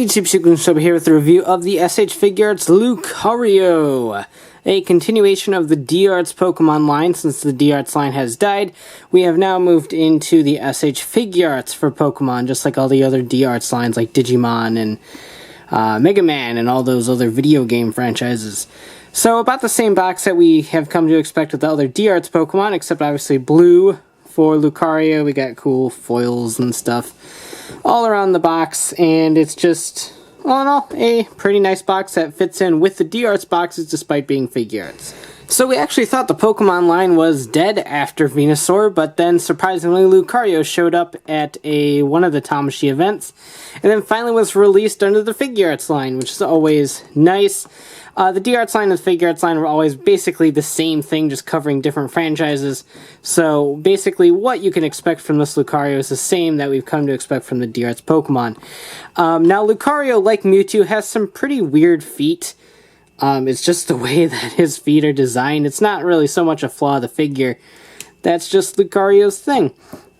YouTube over here with a review of the S.H.Figuarts Lucario, a continuation of the D-Arts Pokemon line. Since the D-Arts line has died, we have now moved into the S.H.Figuarts for Pokemon, just like all the other D-Arts lines like Digimon and Mega Man and all those other video game franchises. So about the same box that we have come to expect with the other D-Arts Pokemon, except obviously blue for Lucario. We got cool foils and stuff all around the box, and it's just, all in all, a pretty nice box that fits in with the D-Arts boxes despite being Figuarts. So we actually thought the Pokemon line was dead after Venusaur, but then surprisingly Lucario showed up at one of the Tamashii events, and then finally was released under the Figuarts line, which is always nice. The D-Arts line and the Figuarts line were always basically the same thing, just covering different franchises. So basically what you can expect from this Lucario is the same that we've come to expect from the D-Arts Pokemon. Now Lucario, like Mewtwo, has some pretty weird feet. It's just the way that his feet are designed. It's not really so much a flaw of the figure. That's just Lucario's thing.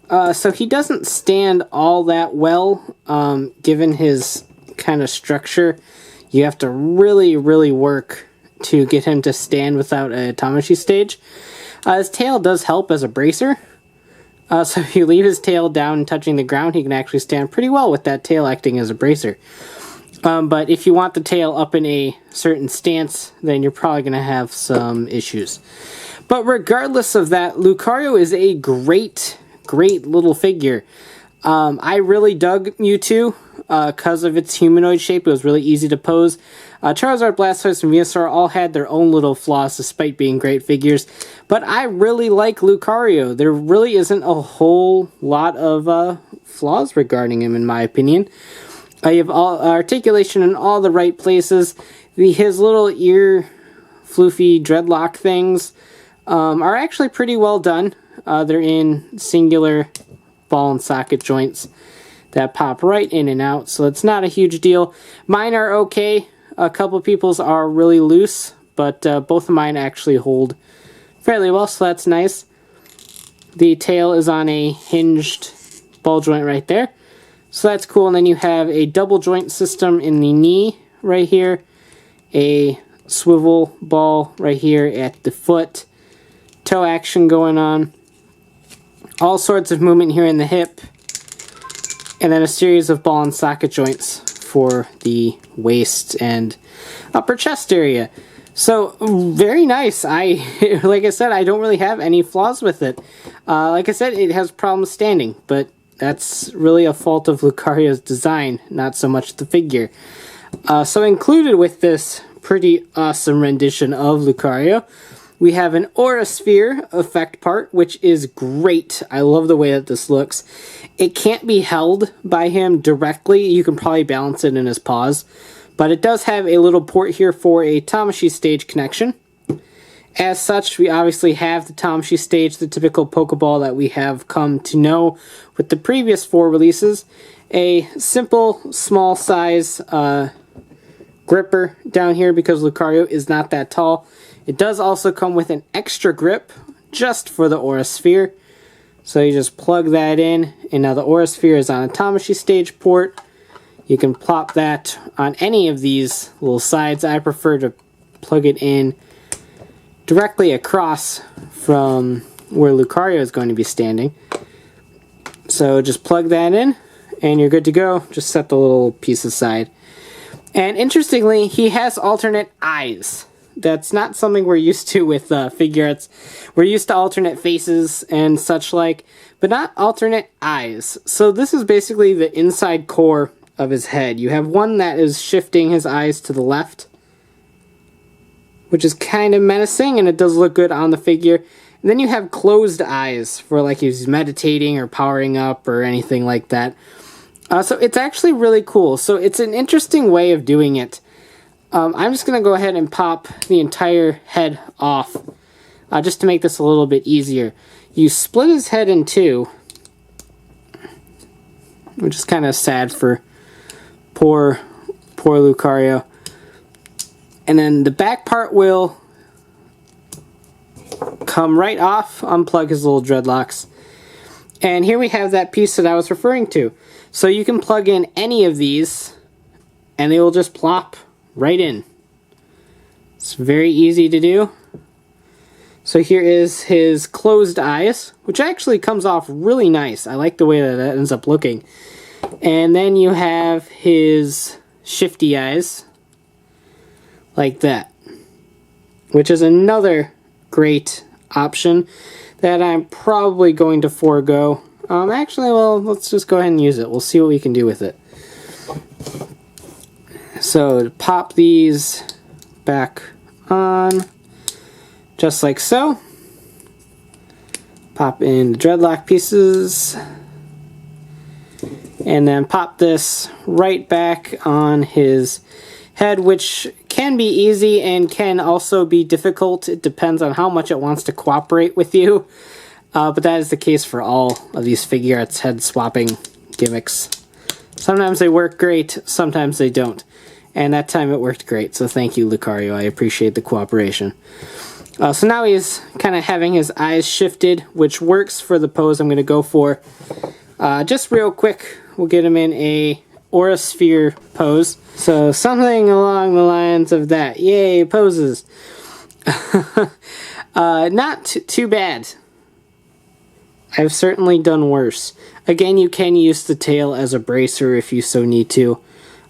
So he doesn't stand all that well, given his kind of structure. You have to really work to get him to stand without a Tamashii Stage. His tail does help as a bracer. So if you leave his tail down and touching the ground, he can actually stand pretty well with that tail acting as a bracer. But if you want the tail up in a certain stance, then you're probably going to have some issues. But regardless of that, Lucario is a great little figure. I really dug Mewtwo because of its humanoid shape. It was really easy to pose. Charizard, Blastoise, and Venusaur all had their own little flaws despite being great figures. But I really like Lucario. There really isn't a whole lot of flaws regarding him, in my opinion. You have articulation in all the right places. His little ear floofy dreadlock things are actually pretty well done. They're in singular ball and socket joints that pop right in and out, so it's not a huge deal. Mine are okay. A couple people's are really loose, but both of mine actually hold fairly well, so that's nice. The tail is on a hinged ball joint right there, so that's cool. And then you have a double joint system in the knee right here, a swivel ball right here at the foot, toe action going on, all sorts of movement here in the hip, and then a series of ball and socket joints for the waist and upper chest area. So, very nice. Like I said, I don't really have any flaws with it. Like I said, it has problems standing, but that's really a fault of Lucario's design, not so much the figure. So included with this pretty awesome rendition of Lucario, we have an Aura Sphere effect part, which is great. I love the way that this looks. It can't be held by him directly. You can probably balance it in his paws. But it does have a little port here for a Tamashii Stage connection. As such, we obviously have the Tamashii Stage, the typical Pokeball that we have come to know with the previous 4 releases. A simple, small size gripper down here because Lucario is not that tall. It does also come with an extra grip just for the Aura Sphere. So you just plug that in, and now the Aura Sphere is on a Tamashii Stage port. You can plop that on any of these little sides. I prefer to plug it in directly across from where Lucario is going to be standing. So just plug that in, and you're good to go. Just set the little piece aside. And interestingly, he has alternate eyes. That's not something we're used to with Figuarts. We're used to alternate faces and such like, but not alternate eyes. So this is basically the inside core of his head. You have one that is shifting his eyes to the left, which is kind of menacing, and it does look good on the figure. And then you have closed eyes for like he's meditating or powering up or anything like that. So it's actually really cool. So it's an interesting way of doing it. I'm just going to go ahead and pop the entire head off, just to make this a little bit easier. You split his head in two, which is kind of sad for poor Lucario. And then the back part will come right off, unplug his little dreadlocks. And here we have that piece that I was referring to. So you can plug in any of these and they will just plop right in. It's very easy to do. So here is his closed eyes, which actually comes off really nice. I like the way that ends up looking. And then you have his shifty eyes, like that, which is another great option that I'm probably going to forego. Actually, well, let's just go ahead and use it. We'll see what we can do with it. So, to pop these back on, just like so. Pop in the dreadlock pieces. And then pop this right back on his head, which can be easy and can also be difficult. It depends on how much it wants to cooperate with you. But that is the case for all of these Figuarts head swapping gimmicks. Sometimes they work great, sometimes they don't. And that time it worked great, so thank you, Lucario. I appreciate the cooperation. So now he's kind of having his eyes shifted, which works for the pose I'm going to go for. Just real quick, we'll get him in a Aura Sphere pose. So something along the lines of that. Yay, poses. Not too bad. I've certainly done worse. Again, you can use the tail as a bracer if you so need to.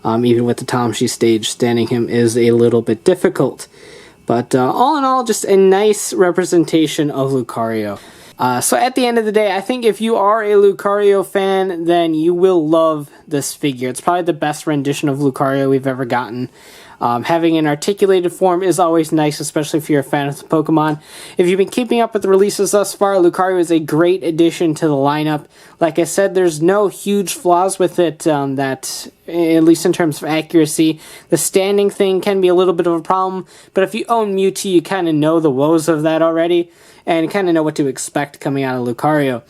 Even with the Tamashii Stage, standing him is a little bit difficult. But all in all, just a nice representation of Lucario. So at the end of the day, I think if you are a Lucario fan, then you will love this figure. It's probably the best rendition of Lucario we've ever gotten. Having an articulated form is always nice, especially if you're a fan of the Pokemon. If you've been keeping up with the releases thus far, Lucario is a great addition to the lineup. Like I said, there's no huge flaws with it, that, at least in terms of accuracy. The standing thing can be a little bit of a problem, but if you own Mewtwo, you kind of know the woes of that already, and kind of know what to expect coming out of Lucario.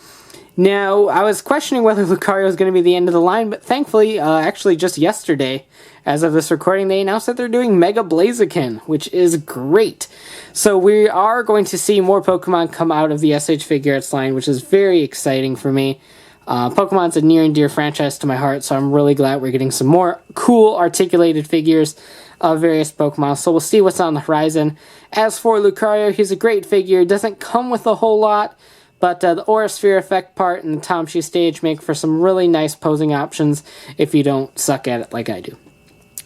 Now, I was questioning whether Lucario was going to be the end of the line, but thankfully, actually just yesterday, as of this recording, they announced that they're doing Mega Blaziken, which is great. So we are going to see more Pokemon come out of the S.H.Figuarts line, which is very exciting for me. Pokemon's a near and dear franchise to my heart, so I'm really glad we're getting some more cool articulated figures of various Pokemon. So we'll see what's on the horizon. As for Lucario, he's a great figure. Doesn't come with a whole lot, but the Aura Sphere effect part and the Tamashii Stage make for some really nice posing options if you don't suck at it like I do.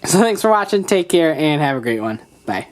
So thanks for watching, take care, and have a great one. Bye.